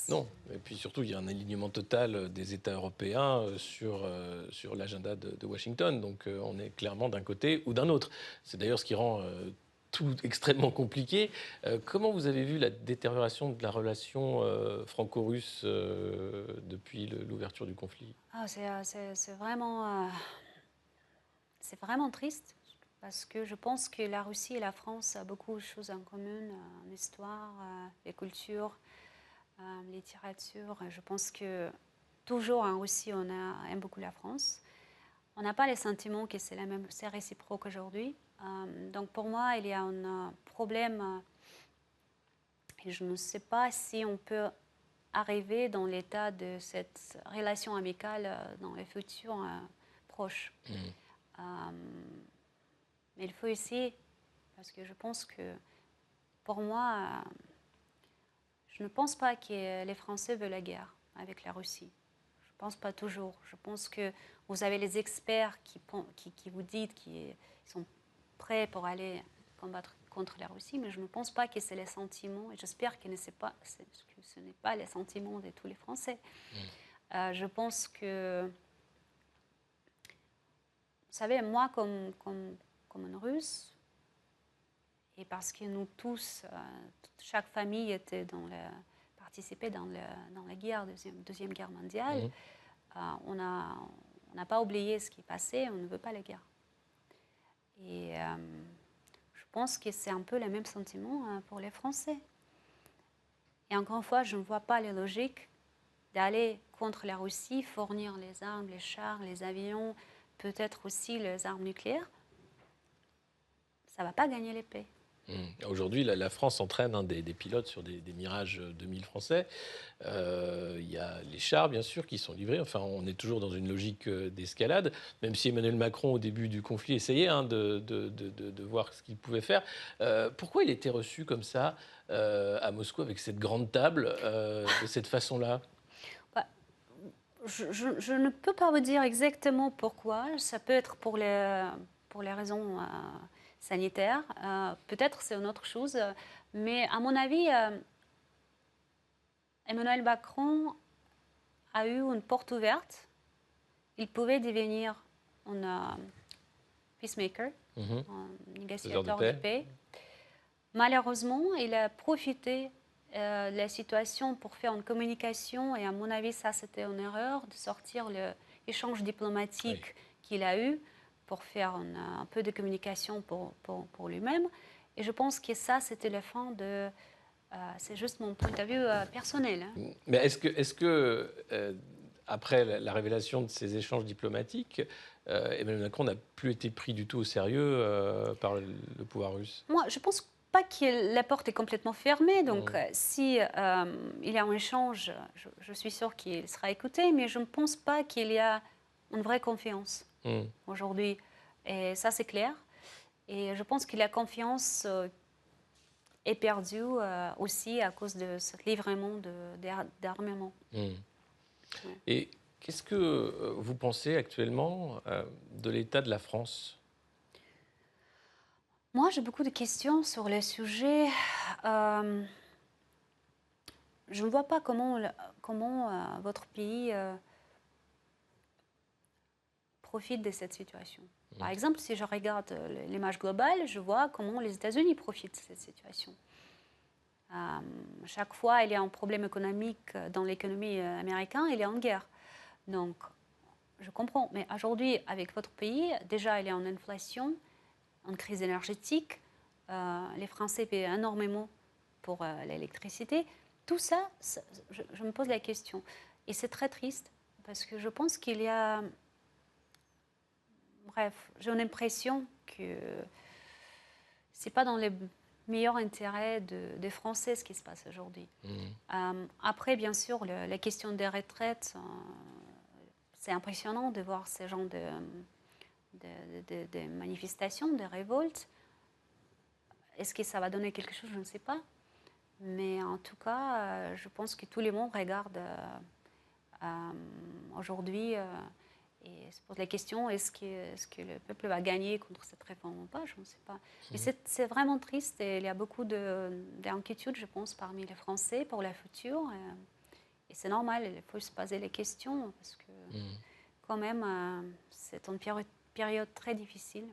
Non, et puis surtout, il y a un alignement total des États européens sur l'agenda de Washington. Donc on est clairement d'un côté ou d'un autre. C'est d'ailleurs ce qui rend tout extrêmement compliqué. Comment vous avez vu la détérioration de la relation franco-russe depuis l'ouverture du conflit? C'est vraiment triste, parce que je pense que la Russie et la France ont beaucoup de choses en commun, en histoire, les cultures, les littératures. Je pense que toujours en Russie, on aime beaucoup la France. On n'a pas les sentiments que c'est réciproque aujourd'hui. Donc pour moi, il y a un problème et je ne sais pas si on peut arriver dans l'état de cette relation amicale dans le futur proche. Mais il faut essayer, parce que je pense que, pour moi, je ne pense pas que les Français veulent la guerre avec la Russie. Je ne pense pas toujours. Je pense que vous avez les experts qui vous disent qu'ils sont prêts pour aller combattre contre la Russie, mais je ne pense pas que c'est les sentiments, et j'espère que ce n'est pas les sentiments de tous les Français. Je pense que, vous savez, moi, comme une Russe, et parce que nous tous, chaque famille participait dans la guerre, deuxième guerre mondiale, on n'a pas oublié ce qui est passé, on ne veut pas la guerre. Et je pense que c'est un peu le même sentiment pour les Français. Et encore une fois, je ne vois pas la logique d'aller contre la Russie, fournir les armes, les chars, les avions, peut-être aussi les armes nucléaires. Ça ne va pas gagner les paix. Aujourd'hui, la France entraîne des pilotes sur des Mirage 2000 français. Il y a les chars, bien sûr, qui sont livrés. Enfin, on est toujours dans une logique d'escalade, même si Emmanuel Macron, au début du conflit, essayait de voir ce qu'il pouvait faire. Pourquoi il était reçu comme ça à Moscou, avec cette grande table, de cette façon-là? Je ne peux pas vous dire exactement pourquoi. Ça peut être pour les raisons sanitaires. Peut-être c'est une autre chose. Mais à mon avis, Emmanuel Macron a eu une porte ouverte. Il pouvait devenir un peacemaker, un négociateur de paix. Malheureusement, il a profité de la situation pour faire une communication, et à mon avis, ça c'était une erreur, de sortir l'échange diplomatique qu'il a eu pour faire un peu de communication pour lui-même. Et je pense que ça, c'était la fin de... c'est juste mon point de vue personnel. Mais est-ce que après la révélation de ces échanges diplomatiques, Emmanuel Macron n'a plus été pris du tout au sérieux par le pouvoir russe? Moi, je pense pas que la porte est complètement fermée. Donc, si il y a un échange, je suis sûre qu'il sera écouté, mais je ne pense pas qu'il y a une vraie confiance aujourd'hui. Et ça, c'est clair. Et je pense que la confiance est perdue aussi à cause de ce livrement d'armement. Et qu'est-ce que vous pensez actuellement de l'état de la France? Moi, j'ai beaucoup de questions sur le sujet. Je ne vois pas comment votre pays profite de cette situation. Par exemple, si je regarde l'image globale, je vois comment les États-Unis profitent de cette situation. Chaque fois, il y a un problème économique dans l'économie américaine, il y a une guerre. Donc, je comprends. Mais aujourd'hui, avec votre pays, déjà, il y a une inflation, une crise énergétique. Les Français paient énormément pour l'électricité. Tout ça, je me pose la question. Et c'est très triste, parce que je pense qu'il y a... Bref, j'ai l'impression que ce n'est pas dans les meilleurs intérêts des Français ce qui se passe aujourd'hui. Après, bien sûr, la question des retraites, c'est impressionnant de voir ce genre de manifestations, de révoltes. Est-ce que ça va donner quelque chose? Je ne sais pas. Mais en tout cas, je pense que tout le monde regarde aujourd'hui et se pose la question, est-ce que le peuple va gagner contre cette réforme ou pas? Je ne sais pas. Mais c'est vraiment triste, et il y a beaucoup d'inquiétudes, je pense, parmi les Français pour la future. Et c'est normal, il faut se poser les questions, parce que quand même, c'est une période très difficile.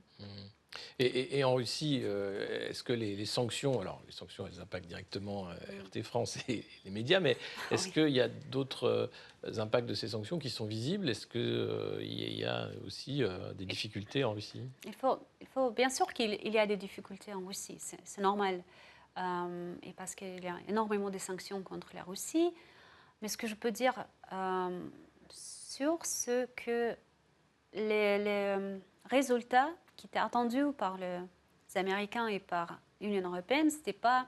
Et en Russie, est-ce que les sanctions, alors les sanctions, elles impactent directement RT France et les médias, mais est-ce qu'il y a d'autres impacts de ces sanctions qui sont visibles? Est-ce qu'il y a aussi des difficultés en Russie? Il faut bien sûr qu'il y a des difficultés en Russie, c'est normal. Et parce qu'il y a énormément de sanctions contre la Russie. Mais ce que je peux dire sur ce que les résultats qui étaient attendus par les Américains et par l'Union européenne, c'était pas,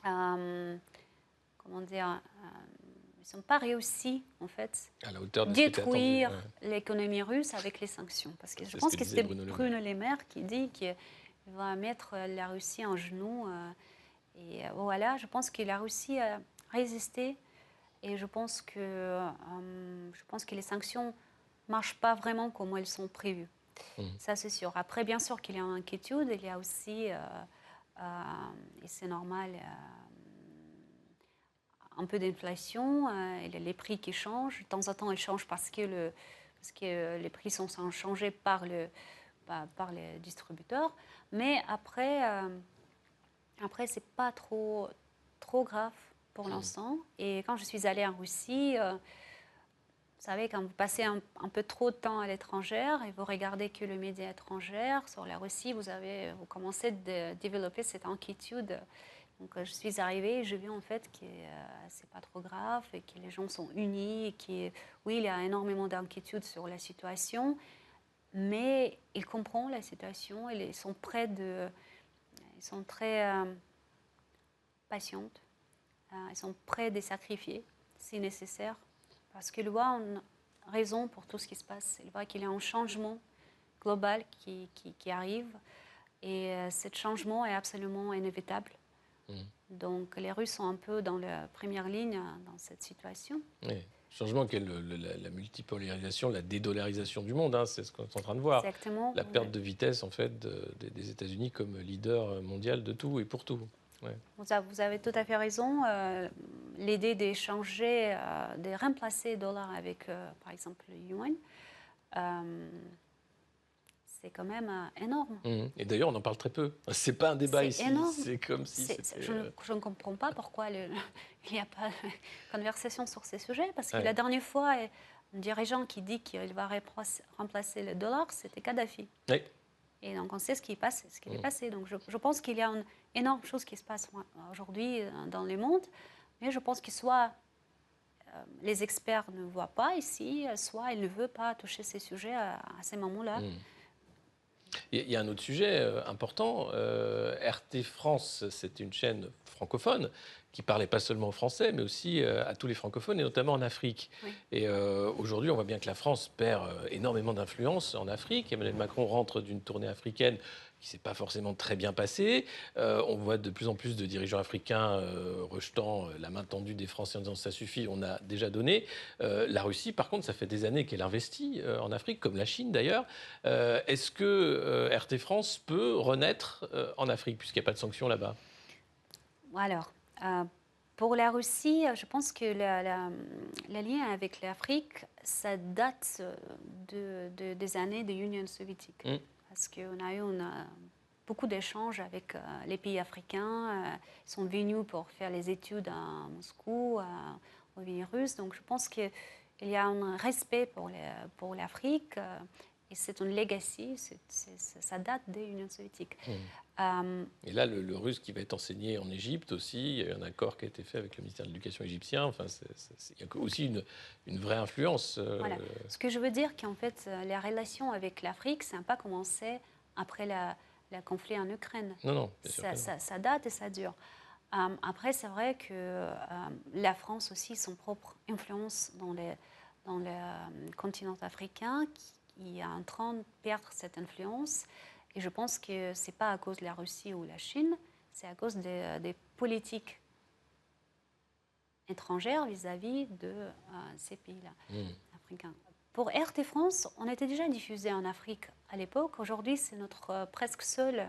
comment dire, ils ne sont pas réussis en fait à la hauteur de détruire l'économie russe avec les sanctions. Parce que je pense que c'était Bruno Le Maire qui dit que il va mettre la Russie en genoux. Et voilà, je pense que la Russie a résisté. Et je pense que les sanctions ne marchent pas vraiment comme elles sont prévues. Ça, c'est sûr. Après, bien sûr qu'il y a une inquiétude. Il y a aussi, et c'est normal, un peu d'inflation. Les prix qui changent. De temps en temps, ils changent parce que les prix sont changés par les distributeurs. Mais après c'est pas trop grave pour l'instant. Et quand je suis allée en Russie, vous savez, quand vous passez un peu trop de temps à l'étranger et vous regardez que le média étranger sur la Russie, vous commencez à développer cette inquiétude. Donc je suis arrivée et j'ai vu en fait que c'est pas trop grave et que les gens sont unis et oui, il y a énormément d'inquiétude sur la situation, mais ils comprennent la situation et ils sont très patientes. Ils sont prêts de sacrifier si nécessaire, parce qu'ils voient une raison pour tout ce qui se passe. Ils voient qu'il y a un changement global qui arrive, et ce changement est absolument inévitable. Donc les Russes sont un peu dans la première ligne dans cette situation. Oui. Changement qui est la multipolarisation, la dédollarisation du monde, hein, c'est ce qu'on est en train de voir. Exactement. La perte de vitesse en fait des États-Unis comme leader mondial de tout et pour tout. Ouais. Vous avez tout à fait raison. L'idée d'échanger, de remplacer le dollar avec, par exemple, le yuan, c'est quand même énorme. Et d'ailleurs, on en parle très peu. C'est pas un débat ici. Énorme. C'est comme si je ne comprends pas pourquoi il n'y a pas de conversation sur ces sujets. Parce que Ouais. la dernière fois, un dirigeant qui dit qu'il va remplacer le dollar, c'était Kadhafi. Oui. Et donc on sait ce qui est passé. Donc je pense qu'il y a une énorme chose qui se passe aujourd'hui dans le monde. Mais je pense que soit les experts ne voient pas ici, soit ils ne veulent pas toucher ces sujets à ces moments-là. Il y a un autre sujet important. RT France, c'est une chaîne francophone qui parlait pas seulement aux Français, mais aussi à tous les francophones, et notamment en Afrique. Oui. Et aujourd'hui, on voit bien que la France perd énormément d'influence en Afrique. Emmanuel Macron rentre d'une tournée africaine qui ne s'est pas forcément très bien passée. On voit de plus en plus de dirigeants africains rejetant la main tendue des Français en disant ça suffit, on a déjà donné. La Russie, par contre, ça fait des années qu'elle investit en Afrique, comme la Chine d'ailleurs. Est-ce que RT France peut renaître en Afrique, puisqu'il n'y a pas de sanctions là-bas? Alors, pour la Russie, je pense que le lien avec l'Afrique, ça date des années de l'Union soviétique. Parce qu'on a eu beaucoup d'échanges avec les pays africains. Ils sont venus pour faire les études à Moscou, au virus. Donc je pense qu'il y a un respect pour l'Afrique. Et c'est une legacy, ça date de l'Union soviétique. Et là, le russe qui va être enseigné en Égypte aussi, il y a eu un accord qui a été fait avec le ministère de l'Éducation égyptien. Enfin, il y a aussi une vraie influence. Voilà. Ce que je veux dire, qu'en fait, les relations avec l'Afrique, ça n'a pas commencé après le conflit en Ukraine. Non, bien sûr que non. Ça date et ça dure. Après, c'est vrai que la France aussi, son propre influence dans le continent africain, qui est en train de perdre cette influence. Et je pense que ce n'est pas à cause de la Russie ou la Chine, c'est à cause des politiques étrangères vis-à-vis de ces pays-là africains. Pour RT France, on était déjà diffusé en Afrique à l'époque. Aujourd'hui, c'est notre presque seul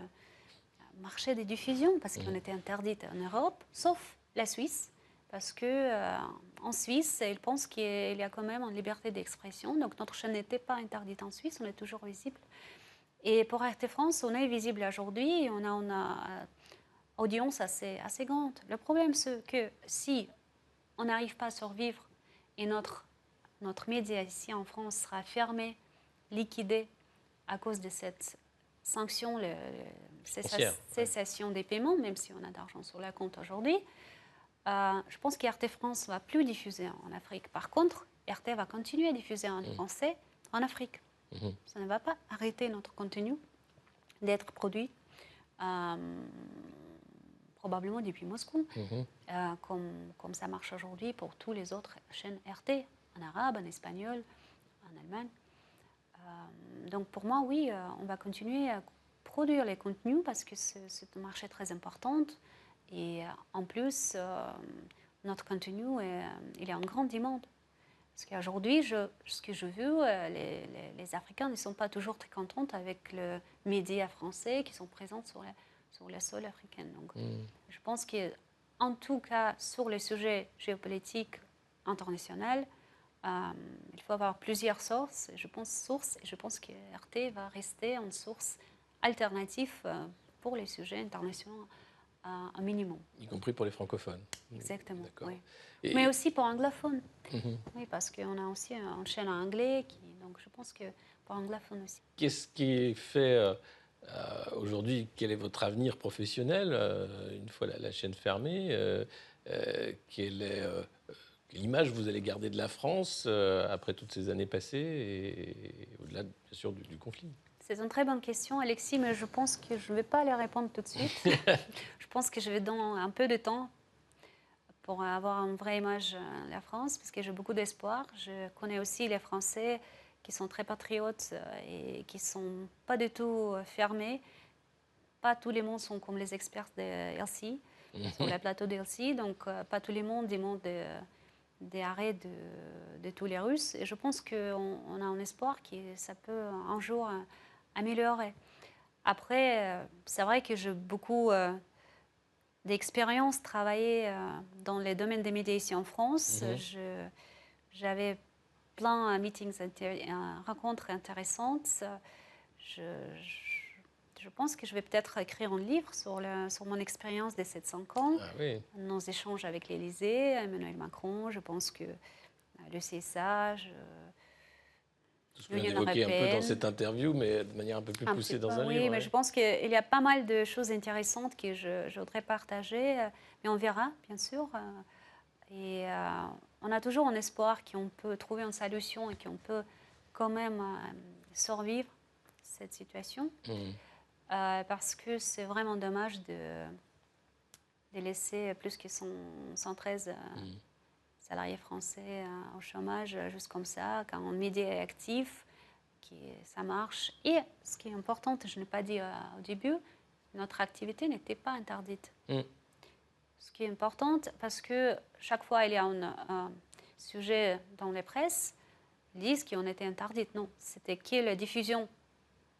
marché de diffusion parce qu'on était interdite en Europe, sauf la Suisse. Parce qu'en Suisse, ils pensent qu'il y a quand même une liberté d'expression. Donc notre chaîne n'était pas interdite en Suisse, on est toujours visible. Et pour RT France, on est visible aujourd'hui et on a une audience assez grande. Le problème, c'est que si on n'arrive pas à survivre et notre média ici en France sera fermé, liquidé à cause de cette sanction, cessation des paiements, même si on a d'argent sur la compte aujourd'hui, je pense que RT France ne va plus diffuser en Afrique. Par contre, RT va continuer à diffuser en français en Afrique. Ça ne va pas arrêter notre contenu d'être produit probablement depuis Moscou, comme ça marche aujourd'hui pour tous les autres chaînes RT, en arabe, en espagnol, en allemagne. Donc pour moi, oui, on va continuer à produire les contenus parce que c'est un marché très important. Et en plus, notre contenu, il est en grande demande. Parce qu'aujourd'hui, ce que je veux, les Africains ne sont pas toujours très contents avec le média français qui sont présents sur le sol africain. Donc, je pense qu'en tout cas, sur les sujets géopolitiques internationaux, il faut avoir plusieurs sources. Je pense que RT va rester une source alternative pour les sujets internationaux un minimum. Y compris pour les francophones. Exactement, oui. Et... Mais aussi pour anglophones. Oui, parce qu'on a aussi une chaîne en anglais, donc je pense que pour anglophones aussi. Qu'est-ce qui fait aujourd'hui, quel est votre avenir professionnel une fois la chaîne fermée quelle image vous allez garder de la France après toutes ces années passées et au-delà, bien sûr, du conflit? C'est une très bonne question, Alexis, mais je pense que je ne vais pas les répondre tout de suite. Je pense que je vais donner un peu de temps pour avoir une vraie image de la France, parce que j'ai beaucoup d'espoir. Je connais aussi les Français qui sont très patriotes et qui ne sont pas du tout fermés. Pas tous les mondes sont comme les experts de LC, sur le plateau de LC, donc pas tous les mondes demandent des arrêts de tous les Russes. Et je pense qu'on a un espoir que ça peut un jour améliorer. Après, c'est vrai que j'ai beaucoup d'expérience travaillé dans les domaines des médias ici en France. J'avais plein de meetings, rencontres intéressantes. Je pense que je vais peut-être écrire un livre sur mon expérience des 700 ans, nos échanges avec l'Élysée, Emmanuel Macron. Je pense que le CSA, tout ce que vous avez évoqué un peu dans cette interview, mais de manière un peu plus poussée dans un livre. Oui, mais je pense qu'il y a pas mal de choses intéressantes que je voudrais partager, mais on verra, bien sûr. Et on a toujours un espoir qu'on peut trouver une solution et qu'on peut quand même survivre cette situation. Parce que c'est vraiment dommage de laisser plus que 113 salariés français au chômage, juste comme ça, quand un média est actif, ça marche. Et ce qui est important, je n'ai pas dit au début, notre activité n'était pas interdite. Ce qui est important, parce que chaque fois il y a un sujet dans les presses, ils disent qu'on était interdite. Non, c'était que la diffusion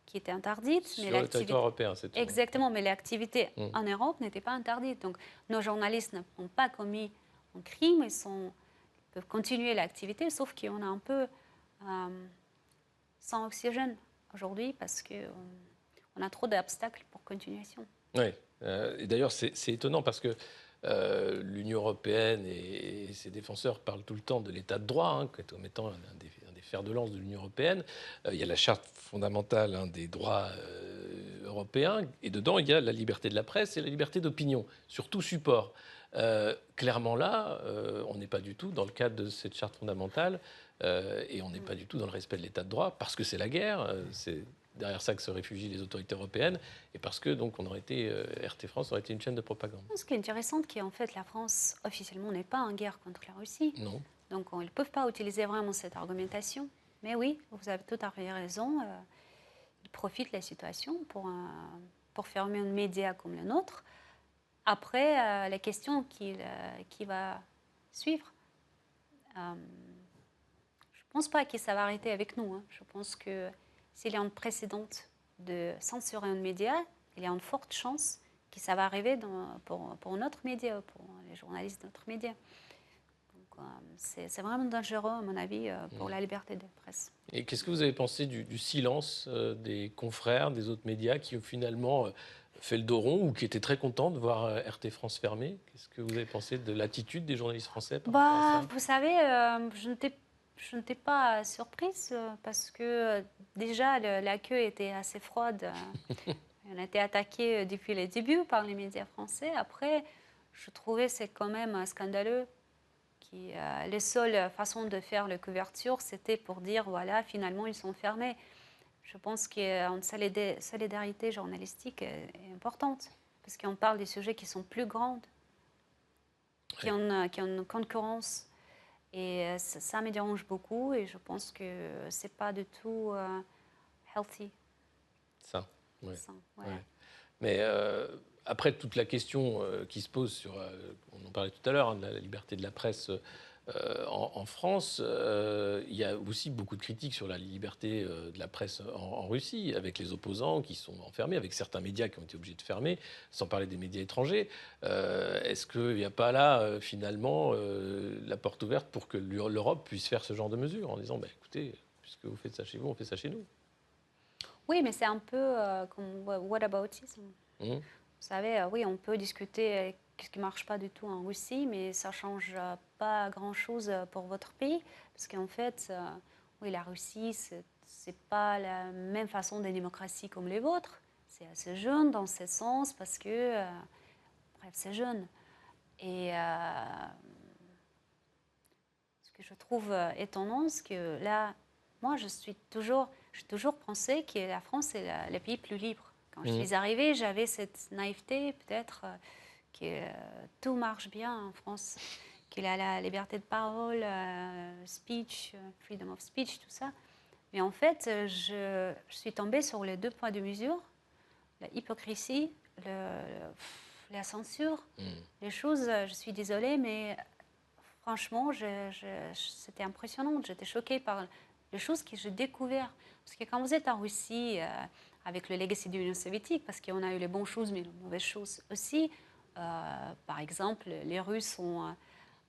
qui était interdite. Sur le territoire européen, c'est tout. Exactement, mais l'activité en Europe n'était pas interdite. Donc nos journalistes n'ont pas commis un crime, ils peuvent continuer l'activité, sauf qu'on a un peu sans oxygène aujourd'hui parce qu'on a trop d'obstacles pour continuation. Oui, et d'ailleurs c'est étonnant parce que l'Union européenne et ses défenseurs parlent tout le temps de l'état de droit comme étant un des fers de lance de l'Union européenne. Il y a la charte fondamentale des droits européens et dedans il y a la liberté de la presse et la liberté d'opinion sur tout support. Clairement là, on n'est pas du tout dans le cadre de cette charte fondamentale et on n'est pas du tout dans le respect de l'état de droit parce que c'est la guerre, c'est derrière ça que se réfugient les autorités européennes et parce que donc RT France aurait été une chaîne de propagande. Ce qui est intéressant, c'est qu'en fait la France officiellement n'est pas en guerre contre la Russie. Non. Donc ils ne peuvent pas utiliser vraiment cette argumentation. Mais oui, vous avez tout à fait raison. Ils profitent de la situation pour fermer un média comme le nôtre. Après, la question qui va suivre, je ne pense pas que ça va arrêter avec nous. Je pense que s'il y a une précédente de censurer un média, il y a une forte chance que ça va arriver pour notre média, pour les journalistes de notre média. Donc, c'est vraiment dangereux, à mon avis, pour la liberté de presse. Et qu'est-ce que vous avez pensé du silence des confrères, des autres médias qui ont finalement fait le dos rond ou qui étaient très contents de voir RT France fermée? Qu'est-ce que vous avez pensé de l'attitude des journalistes français par rapport à ça? Vous savez, je n'étais pas surprise parce que déjà la queue était assez froide. On a été attaqué depuis le début par les médias français. Après, je trouvais que c'est quand même scandaleux. Les seules façons de faire la couverture, c'était pour dire, voilà, finalement, ils sont fermés. Je pense qu'une solidarité journalistique est importante parce qu'on parle des sujets qui sont plus grands, qui ont une concurrence. Et ça me dérange beaucoup et je pense que c'est pas du tout healthy. Ça. Ouais. Ça, voilà. Ouais. Mais après, toute la question qui se pose sur, on en parlait tout à l'heure, hein, de la liberté de la presse en France, il y a aussi beaucoup de critiques sur la liberté de la presse en Russie, avec les opposants qui sont enfermés, avec certains médias qui ont été obligés de fermer, sans parler des médias étrangers. Est-ce qu'il n'y a pas là, finalement, la porte ouverte pour que l'Europe puisse faire ce genre de mesures, en disant, bah, écoutez, puisque vous faites ça chez vous, on fait ça chez nous. Oui, mais c'est un peu comme whataboutism. Mmh. Vous savez, oui, on peut discuter ce qui ne marche pas du tout en Russie, mais ça ne change pas grand-chose pour votre pays. Parce qu'en fait, oui, la Russie, ce n'est pas la même façon de démocratie comme les vôtres. C'est assez jeune dans ce sens parce que, bref, c'est jeune. Et ce que je trouve étonnant, c'est que là, moi, j'ai toujours pensé que la France est le pays plus libre. Quand je suis arrivée, j'avais cette naïveté, peut-être, que tout marche bien en France, qu'il y a la liberté de parole, speech, freedom of speech, tout ça. Mais en fait, je suis tombée sur les deux poids de mesure, la hypocrisie, la censure, les choses, je suis désolée, mais franchement, c'était impressionnant. J'étais choquée par les choses que j'ai découvertes. Parce que quand vous êtes en Russie, avec le legacy de l'Union soviétique, parce qu'on a eu les bonnes choses, mais les mauvaises choses aussi, par exemple, les Russes sont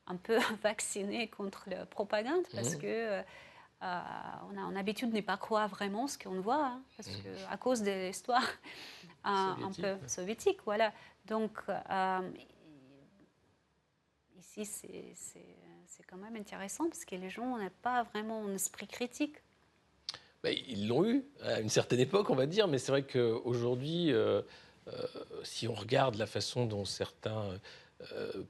un peu vaccinés contre la propagande, parce que on a l'habitude de ne pas croire vraiment ce qu'on voit, hein, parce que, à cause de l'histoire un peu soviétique. Voilà. Donc, ici, c'est quand même intéressant parce que les gens n'ont pas vraiment un esprit critique. Ben, ils l'ont eu à une certaine époque, on va dire, mais c'est vrai qu'aujourd'hui, si on regarde la façon dont certains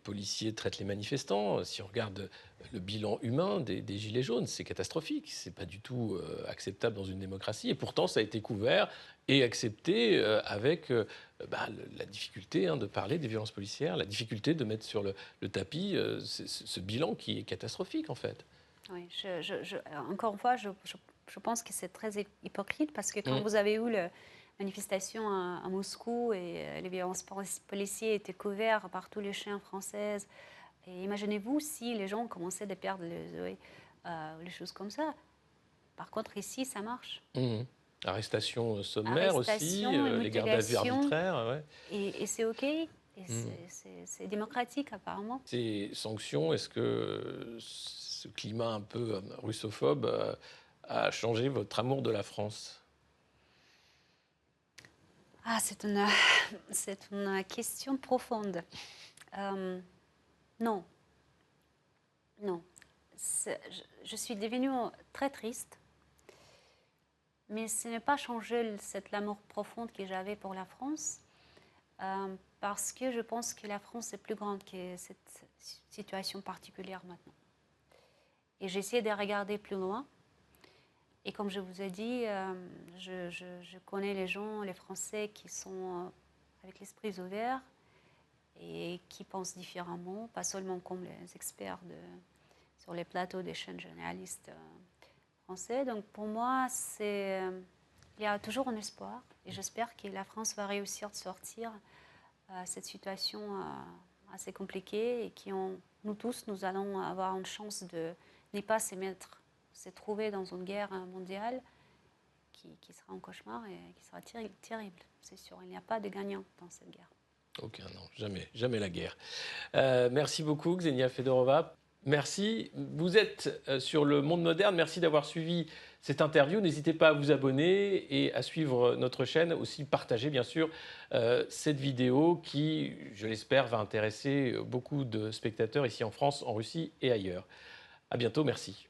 policiers traitent les manifestants, si on regarde le bilan humain des Gilets jaunes, c'est catastrophique. C'est pas du tout acceptable dans une démocratie. Et pourtant, ça a été couvert et accepté avec la difficulté de parler des violences policières, la difficulté de mettre sur le tapis ce bilan qui est catastrophique, en fait. Oui, encore une fois, je pense que c'est très hypocrite parce que quand vous avez eu la manifestation à Moscou et les violences policières étaient couvertes par tous les chaînes françaises, et imaginez-vous si les gens commençaient à perdre les yeux, les choses comme ça. Par contre, ici, ça marche. Arrestation sommaire aussi, Arrestation, les gardes à vue mutilation, arbitraires. Ouais. et c'est OK. Et c'est démocratique, apparemment. Ces sanctions, est-ce que ce climat un peu russophobe a changé votre amour de la France? Ah, c'est une question profonde. Non, non. Je suis devenue très triste, mais ce n'est pas changé cet amour profond que j'avais pour la France, parce que je pense que la France est plus grande que cette situation particulière maintenant. Et j'ai essayé de regarder plus loin. Et comme je vous ai dit, je connais les gens, les Français qui sont avec l'esprit ouvert et qui pensent différemment, pas seulement comme les experts sur les plateaux des chaînes journalistes français. Donc pour moi, il y a toujours un espoir et j'espère que la France va réussir de sortir cette situation assez compliquée et nous tous, nous allons avoir une chance de ne pas se trouver dans une guerre mondiale qui sera un cauchemar et qui sera terrible, c'est sûr. Il n'y a pas de gagnant dans cette guerre. Aucun, non, jamais, jamais la guerre. Merci beaucoup, Ksenia Fedorova. Merci. Vous êtes sur Le Monde Moderne. Merci d'avoir suivi cette interview. N'hésitez pas à vous abonner et à suivre notre chaîne. Aussi, partager, bien sûr, cette vidéo qui, je l'espère, va intéresser beaucoup de spectateurs ici en France, en Russie et ailleurs. À bientôt. Merci.